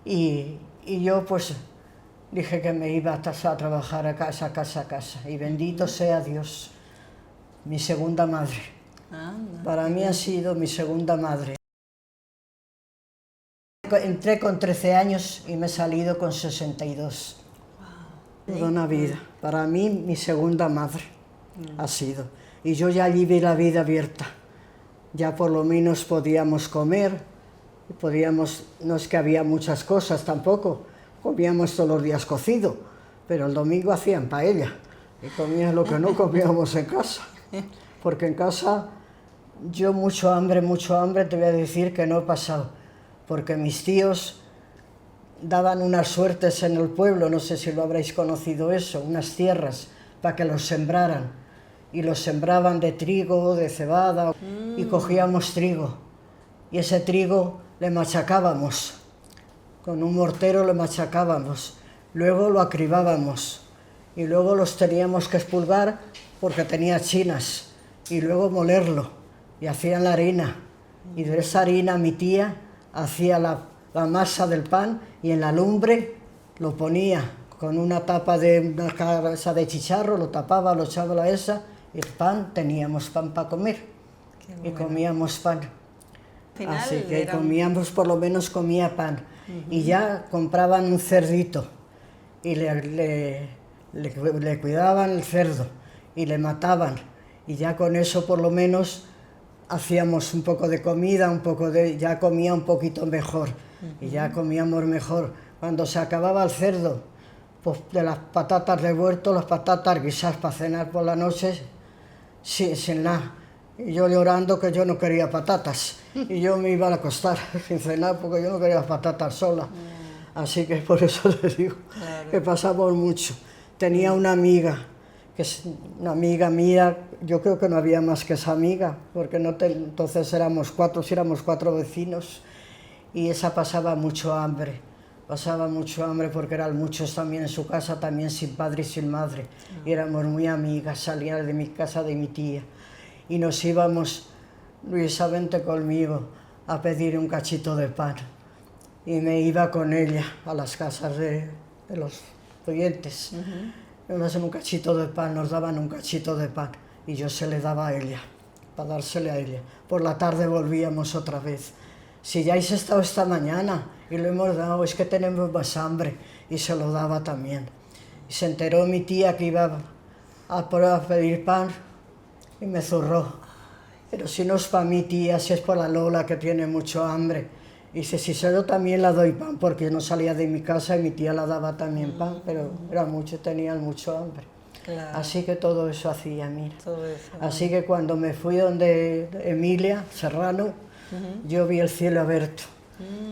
Y yo pues dije que me iba a trabajar a casa. Y bendito sea Dios, mi segunda madre. Para mí ha sido mi segunda madre. Entré con 13 años y me he salido con 62. Toda una vida. Para mí, mi segunda madre ha sido. Y yo ya allí vi la vida abierta. Ya por lo menos podíamos comer, no es que había muchas cosas tampoco, comíamos todos los días cocido, pero el domingo hacían paella y comíamos lo que no comíamos en casa. Porque en casa yo mucho hambre, te voy a decir que no he pasado, porque mis tíos daban unas suertes en el pueblo, no sé si lo habréis conocido eso, unas tierras para que los sembraran. Y los sembraban de trigo, de cebada, y cogíamos trigo. Y ese trigo le machacábamos, con un mortero le machacábamos. Luego lo acribábamos, y luego los teníamos que expulgar porque tenía chinas, y luego molerlo, y hacían la harina. Y de esa harina mi tía hacía la masa del pan, y en la lumbre lo ponía con una tapa de una cabeza de chicharro, lo tapaba, lo echaba a la esa, y el pan, teníamos pan para comer. Bueno. Y comíamos pan. Así que comíamos, por lo menos comía pan. Y ya compraban un cerdito, y le cuidaban el cerdo, y le mataban. Y ya con eso, por lo menos, hacíamos un poco de comida, ya comía un poquito mejor. Y ya comíamos mejor. Cuando se acababa el cerdo, pues de las patatas de huerto, las patatas guisadas para cenar por la noche, sin nada. Y yo llorando que yo no quería patatas. Y yo me iba a acostar sin cenar porque yo no quería patatas sola. Así que por eso les digo que pasamos mucho. Tenía una amiga, que es una amiga mía, yo creo que no había más que esa amiga, porque entonces éramos cuatro vecinos, y esa pasaba mucho hambre porque eran muchos también en su casa, también sin padre y sin madre. Y éramos muy amigas, salían de mi casa de mi tía. Y nos íbamos, Luisa, vente conmigo, a pedir un cachito de pan. Y me iba con ella a las casas de los clientes. Nos daban un cachito de pan, nos daban un cachito de pan. Y yo se le daba a ella, para dársele a ella. Por la tarde volvíamos otra vez. Si ya habéis estado esta mañana y lo hemos dado, es que tenemos más hambre. Y se lo daba también. Y se enteró mi tía que iba a pedir pan y me zurró. Pero si no es para mi tía, si es por la Lola que tiene mucho hambre. Y dice, si yo también la doy pan, porque yo no salía de mi casa y mi tía la daba también pan, pero tenían mucho hambre. Claro. Así que todo eso hacía, mira. Todo eso, así que cuando me fui donde Emilia Serrano, yo vi el cielo abierto.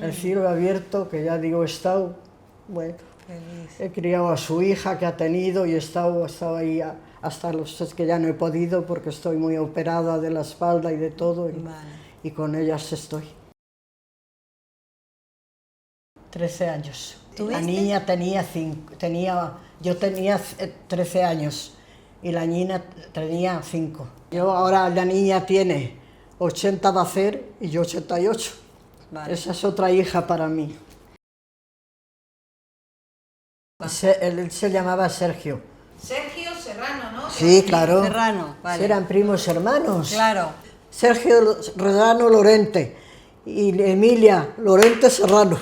El cielo abierto, que ya digo, he estado, bueno, feliz. He criado a su hija que ha tenido y he estado ahí hasta los que ya no he podido porque estoy muy operada de la espalda y de todo, y con ellas estoy. 13 años. ¿Tuviste? La niña yo tenía 13 años y la niña tenía 5. Ahora la niña tiene 80 va a hacer y yo 88. Vale. Esa es otra hija para mí. Él se llamaba Sergio. Sergio Serrano, ¿no? Sí, claro. Serrano, vale. Eran primos hermanos. Claro. Sergio Serrano Lorente y Emilia Lorente Serrano.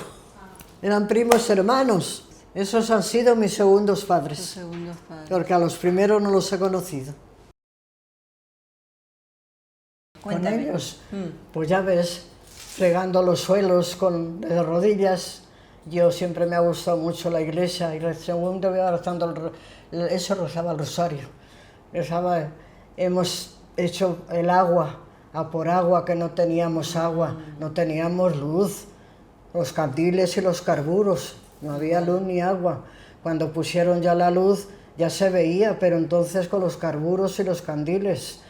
Eran primos hermanos. Esos han sido mis segundos padres. Porque a los primeros no los he conocido. Cuéntame. Con ellos, pues ya ves, fregando los suelos de rodillas. Yo siempre me ha gustado mucho la iglesia y según te voy rezando, eso rezaba el rosario. Hemos hecho el agua, a por agua que no teníamos agua, no teníamos luz. Los candiles y los carburos, no había luz ni agua. Cuando pusieron ya la luz ya se veía, pero entonces con los carburos y los candiles.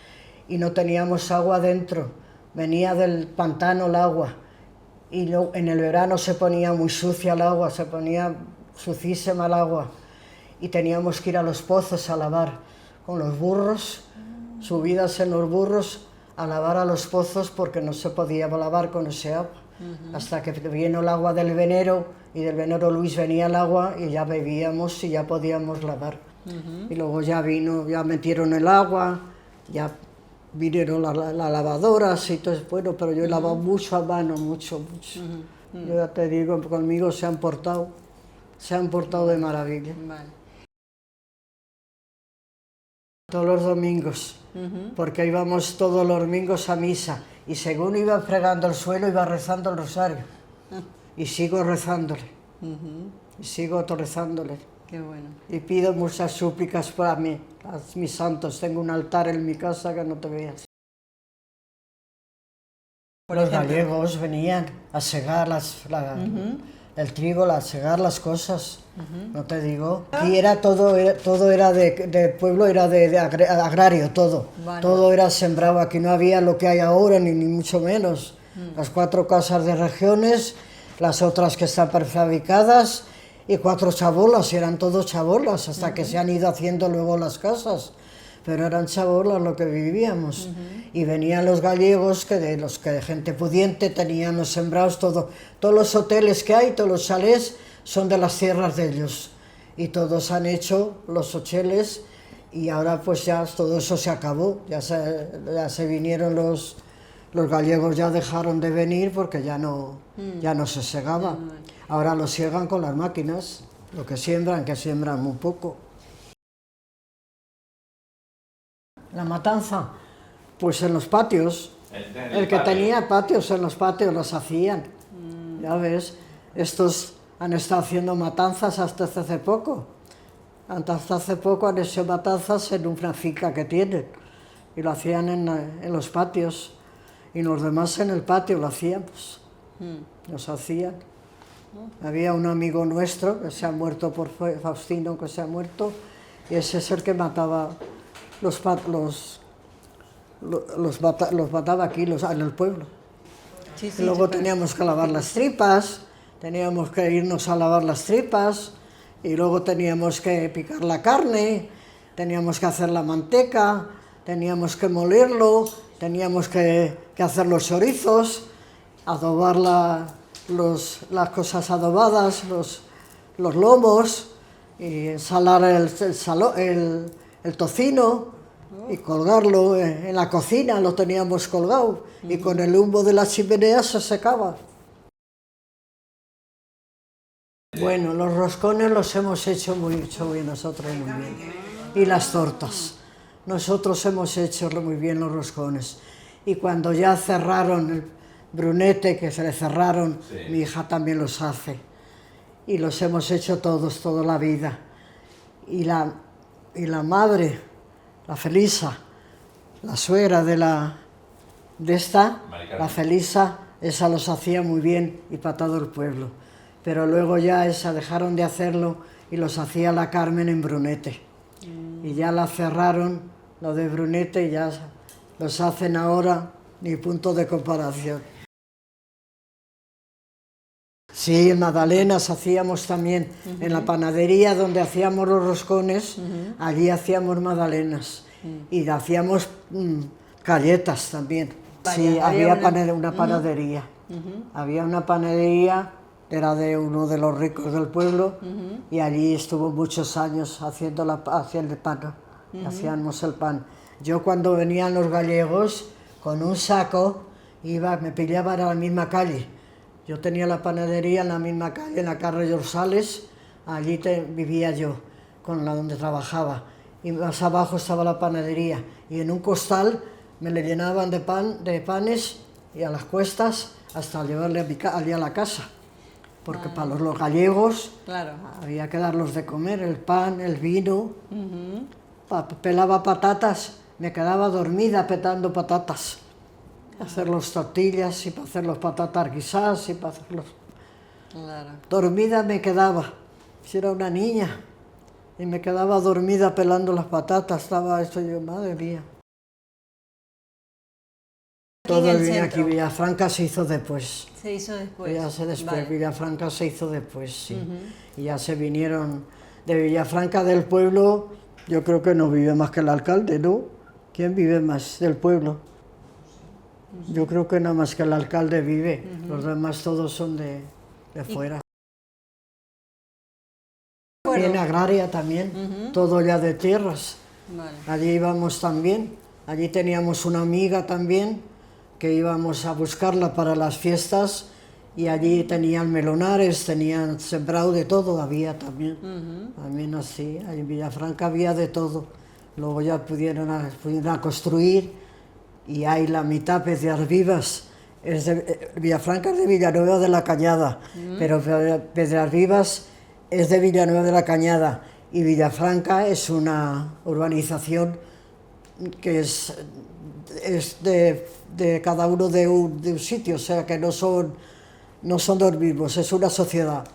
Y no teníamos agua dentro, venía del pantano el agua. Y en el verano se ponía muy sucia el agua, se ponía sucísima el agua. Y teníamos que ir a los pozos a lavar con los burros, subidas en los burros, a lavar a los pozos porque no se podía lavar con ese agua. hasta que vino el agua del Venero, y del Venero Luis venía el agua y ya bebíamos y ya podíamos lavar. Y luego ya vino, ya metieron el agua, ya vinieron las lavadoras y todo eso. Bueno, pero yo he lavado mucho a mano, mucho. Yo ya te digo, conmigo se han portado de maravilla. Vale. Todos los domingos, porque íbamos todos los domingos a misa, y según iba fregando el suelo, iba rezando el rosario, y sigo rezándole, Qué bueno. y pido muchas súplicas para mí, a mis santos. Tengo un altar en mi casa que no te veas. Los gallegos venían a segar el trigo, a segar las cosas, no te digo. Aquí era todo era de pueblo, era de agrario, todo. Vale. Todo era sembrado, aquí no había lo que hay ahora, ni mucho menos. Las 4 casas de regiones, las otras que están prefabricadas, y 4 chabolas, y eran todos chabolas, hasta que se han ido haciendo luego las casas. Pero eran chabolas lo que vivíamos. Y venían los gallegos, que de los que gente pudiente tenían los sembrados, todos los hoteles que hay, todos los chalés, son de las tierras de ellos. Y todos han hecho los hoteles, y ahora pues ya todo eso se acabó. Ya se vinieron los gallegos, ya dejaron de venir porque ya no se segaba. Ahora lo siegan con las máquinas, lo que siembran muy poco. La matanza, pues en los patios. El que tenía patios, en los patios los hacían. Ya ves, estos han estado haciendo matanzas hasta hace poco. Hasta hace poco han hecho matanzas en una finca que tienen. Y lo hacían en los patios. Y los demás en el patio lo hacíamos. Los hacían. Había un amigo nuestro que se ha muerto, Faustino, que se ha muerto. Y ese es el que mataba... Los mataba aquí, en el pueblo. Sí, Y luego teníamos que lavar las tripas, teníamos que irnos a lavar las tripas, y luego teníamos que picar la carne, teníamos que hacer la manteca, teníamos que molerlo, teníamos que hacer los chorizos, adobar las cosas adobadas, los lomos, y ensalar el tocino y colgarlo en la cocina, lo teníamos colgado, y con el humo de la chimenea se secaba. Bueno, los roscones los hemos hecho nosotros muy bien, y las tortas. Nosotros hemos hecho muy bien los roscones, y cuando ya cerraron el Brunete, que se le cerraron, mi hija también los hace, y los hemos hecho todos, toda la vida. Y la madre, la Felisa, la suegra la Felisa, esa los hacía muy bien y para todo el pueblo. Pero luego ya esa dejaron de hacerlo y los hacía la Carmen en Brunete. Y ya la cerraron, lo de Brunete, y ya los hacen ahora, ni punto de comparación. Sí, en magdalenas hacíamos también, en la panadería donde hacíamos los roscones, allí hacíamos magdalenas, y hacíamos galletas también. Vaya, sí, había una panadería. Había una panadería, era de uno de los ricos del pueblo, y allí estuvo muchos años haciendo el pan, hacíamos el pan. Yo cuando venían los gallegos, con un saco, me pillaban a la misma calle. Yo tenía la panadería en la misma calle, en la calle Orsales, allí vivía yo, donde trabajaba. Y más abajo estaba la panadería, y en un costal me le llenaban de panes, y a las cuestas, hasta llevarle allí a la casa. Porque para los gallegos había que darlos de comer, el pan, el vino. Pelaba patatas, me quedaba dormida petando patatas. Hacer los tortillas, y para hacer los patatas guisadas, y para hacerlos... Dormida me quedaba, si era una niña, y me quedaba dormida pelando las patatas, estaba esto, yo, madre mía. Todo bien aquí, Villafranca se hizo después. Se hizo después. Vale. Villafranca se hizo después, sí. Y ya se vinieron de Villafranca del pueblo, yo creo que no vive más que el alcalde, ¿no? ¿Quién vive más del pueblo? Yo creo que nada más que el alcalde vive, los demás todos son de fuera. Bien agraria también, todo ya de tierras. Vale. Allí íbamos también, allí teníamos una amiga también, que íbamos a buscarla para las fiestas, y allí tenían melonares, tenían sembrado de todo, había también. También así, en Villafranca había de todo. Luego ya pudieron a construir, y hay la mitad Pedrarvivas. Villafranca es de Villanueva de la Cañada, pero Pedrarvivas es de Villanueva de la Cañada, y Villafranca es una urbanización que es de cada uno de un sitio, o sea que no son dos mismos, es una sociedad.